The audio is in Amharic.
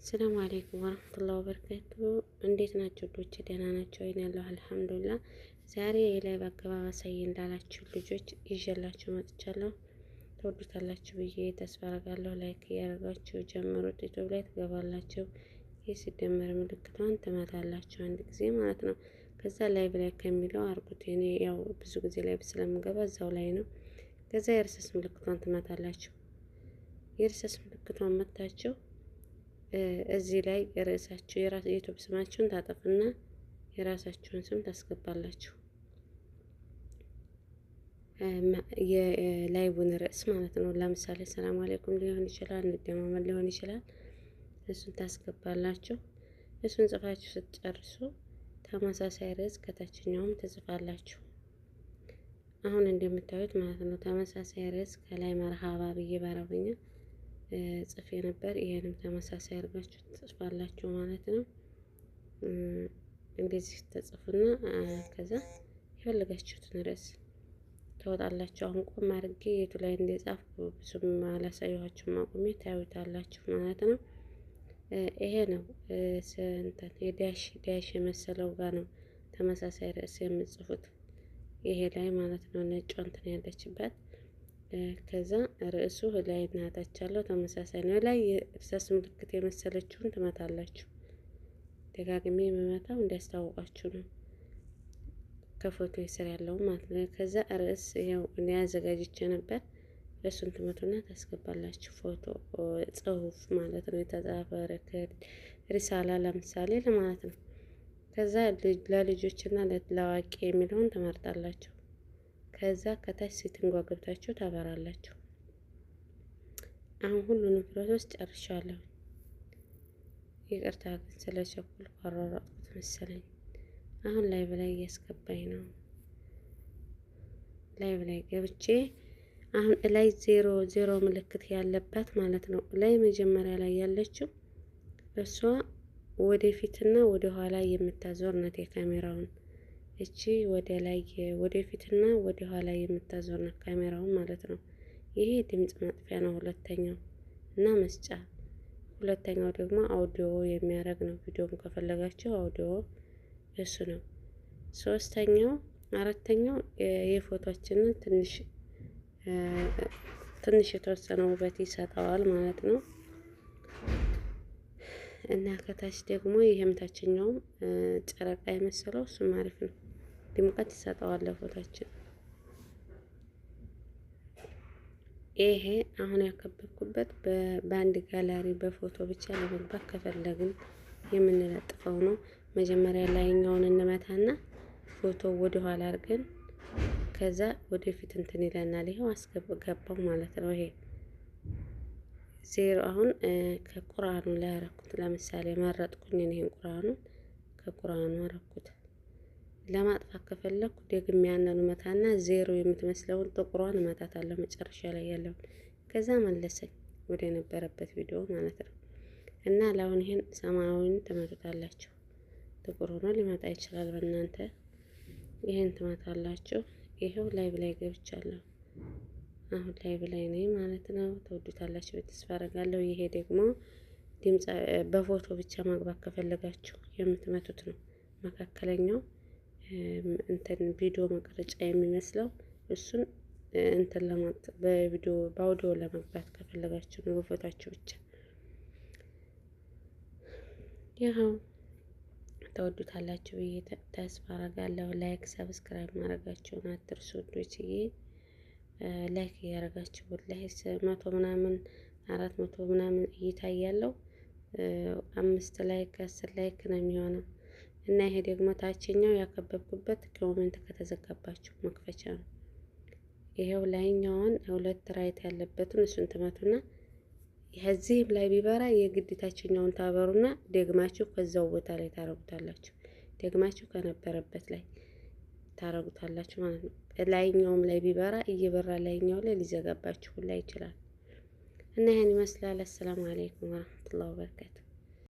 ሰላም አለይኩም ወራህመቱላሂ ወበረካቱ። እንዴት ናችሁ ልጆች? ደህና ናቸው ወይ? ያለው አልሐምዱሊላህ። ዛሬ የላይቭ አገባብ አሳይ እንዳላችሁ ልጆች ይዤላችሁ መጥቻለሁ። ተወዱታላችሁ ብዬ ተስፋ አደርጋለሁ። ላይክ እያደረጋችሁ ጀምሩት። ዩቲዩብ ላይ ትገባላችሁ። የሲደመር ምልክቷን ትመታላችሁ አንድ ጊዜ ማለት ነው። ከዛ ላይቭ ላይ ከሚለው አርጉት። እኔ ያው ብዙ ጊዜ ላይቭ ስለምገባ እዛው ላይ ነው። ከዛ የርዕስ ምልክቷን ትመታላችሁ። የርዕስ ምልክቷን መታችሁ እዚህ ላይ ርዕሳችሁ የዩቲዩብ ስማችሁን ታጠፉና የራሳችሁን ስም ታስገባላችሁ። የላይቡን ርዕስ ማለት ነው። ለምሳሌ ሰላም አለይኩም ሊሆን ይችላል፣ እንደማመን ሊሆን ይችላል። እሱን ታስገባላችሁ። እሱን ጽፋችሁ ስትጨርሱ ተመሳሳይ ርዕስ ከታችኛውም ትጽፋላችሁ። አሁን እንደምታዩት ማለት ነው ተመሳሳይ ርዕስ ከላይ መርሃባ ብዬ በአረብኛ ጽፌ ነበር። ይሄንም ተመሳሳይ አድርጋችሁ ትጽፋላችሁ ማለት ነው። እንደዚህ ተጽፉና ከዛ የፈለጋችሁትን ርዕስ ታወጣላችሁ። አሁን ቆም አድርጌ የቱ ላይ እንደጻፍኩ ብዙም አላሳየኋችሁም፣ አቁሜ ታዩታላችሁ ማለት ነው። ይሄ ነው እንትን የዳሽ የመሰለው ጋር ነው ተመሳሳይ ርዕስ የምጽፉት ይሄ ላይ ማለት ነው። ነጭ እንትን ያለችበት ከዛ ርዕሱ ላይ እናታች አለው ተመሳሳይ ነው። ላይ የእርሳስ ምልክት የመሰለችውን ትመታላችሁ። ደጋግሜ የምመታው እንዲያስታውቃችሁ ነው፣ ከፎቶ ስር ያለው ማለት ነው። ከዛ ርዕስ ያው እኔ አዘጋጅቼ ነበር። እሱን ትመቱና ታስገባላችሁ። ፎቶ ጽሁፍ ማለት ነው፣ የተጻፈ ሪከርድ ሪሳላ ለምሳሌ ለማለት ነው። ከዛ ለልጆችና ለአዋቂ የሚለውን ትመርጣላችሁ። ከዛ ከታች ሴቲንጓ ገብታችሁ ታበራላችሁ። አሁን ሁሉንም ፕሮሰስ ጨርሻለሁ። ይቅርታ ግን ስለቸኩል አሯሯጥኩት መሰለኝ። አሁን ላይቭ ላይ እያስገባኝ ነው። ላይቭ ላይ ገብቼ አሁን ላይ ዜሮ ምልክት ያለባት ማለት ነው። ላይ መጀመሪያ ላይ ያለችው እሷ ወደፊትና ወደ ኋላ የምታዞር ናት የካሜራውን። እቺ ወደ ላይ ወደፊትና ወደ ኋላ የምታዞር ናት ካሜራውን ማለት ነው። ይሄ ድምጽ ማጥፊያ ነው ሁለተኛው እና መስጫ። ሁለተኛው ደግሞ አውዲዮ የሚያደርግ ነው። ቪዲዮም ከፈለጋችሁ አውዲዮ እሱ ነው። ሶስተኛው አራተኛው የፎቶአችንን ትንሽ የተወሰነ ውበት ይሰጠዋል ማለት ነው። እና ከታች ደግሞ ይሄም ታችኛውም ጨረቃ የመሰለው እሱም አሪፍ ነው፣ ድምቀት ይሰጠዋል ለፎቶአችን። ይሄ አሁን ያከበብኩበት በአንድ ጋላሪ በፎቶ ብቻ ለመግባት ከፈለግን የምንለጥፈው ነው። መጀመሪያ ላይኛውን እንመታና ፎቶ ወደ ኋላ አድርገን ከዛ ወደፊት እንትን ይለናል። ይሄው አስገባው ማለት ነው። ይሄ ዜሮ አሁን ከቁርአኑ ላይ አረኩት። ለምሳሌ መረጥኩኝ ይሄን ቁርአኑን ከቁርአኑ አረኩት። ለማጥፋት ከፈለኩ ደግሜ ያንኑ መታና ዜሮ የምትመስለውን ጥቁሯን እመታታለሁ መጨረሻ ላይ ያለውን። ከዛ መለሰኝ ወደ ነበረበት ቪዲዮ ማለት ነው። እና ለአሁን ይሄን ሰማያዊን ትመቱታላችሁ። ጥቁር ሆኖ ሊመጣ ይችላል በእናንተ። ይሄን ትመታላችሁ። ይሄው ላይቭ ላይ ገብቻለሁ። አሁን ላይቭ ላይ ነኝ ማለት ነው። ተወዱታላችሁ ተስፋ አደርጋለሁ። ይሄ ደግሞ ድምጽ በፎቶ ብቻ ማግባት ከፈለጋችሁ የምትመቱት ነው። መካከለኛው እንትን ቪዲዮ መቅረጫ የሚመስለው እሱን እንትን በአውዲዮ ለመግባት ከፈለጋችሁ ነው። በፎቶአችሁ ብቻ ያው ተወዱታላችሁ ብዬ ተስፋ አደርጋለሁ። ላይክ ሰብስክራይብ ማድረጋችሁን አትርሱ ውዶችዬ። ላይክ እያደረጋችሁ ወላሂ 100 ምናምን 400 ምናምን እይታ ያለው 5 ላይክ 10 ላይክ ነው የሚሆነው። እና ይሄ ደግሞ ታችኛው ያከበብኩበት ኮሜንት ከተዘጋባችሁ መክፈቻ ነው። ይሄው ላይኛውን ሁለት ራይት ያለበትን እሱን ትመቱና እዚህም ላይ ቢበራ የግድ ታችኛውን ታበሩና ደግማችሁ ከዛው ቦታ ላይ ታረጉታላችሁ። ደግማችሁ ከነበረበት ላይ ታረጉታላችሁ ማለት ነው። ላይኛውም ላይ ቢበራ እየበራ ላይኛው ላይ ሊዘጋባችሁ ላይ ይችላል። እና ይሄን ይመስላል። አሰላሙ አለይኩም ወራህመቱላሂ ወበረካቱ።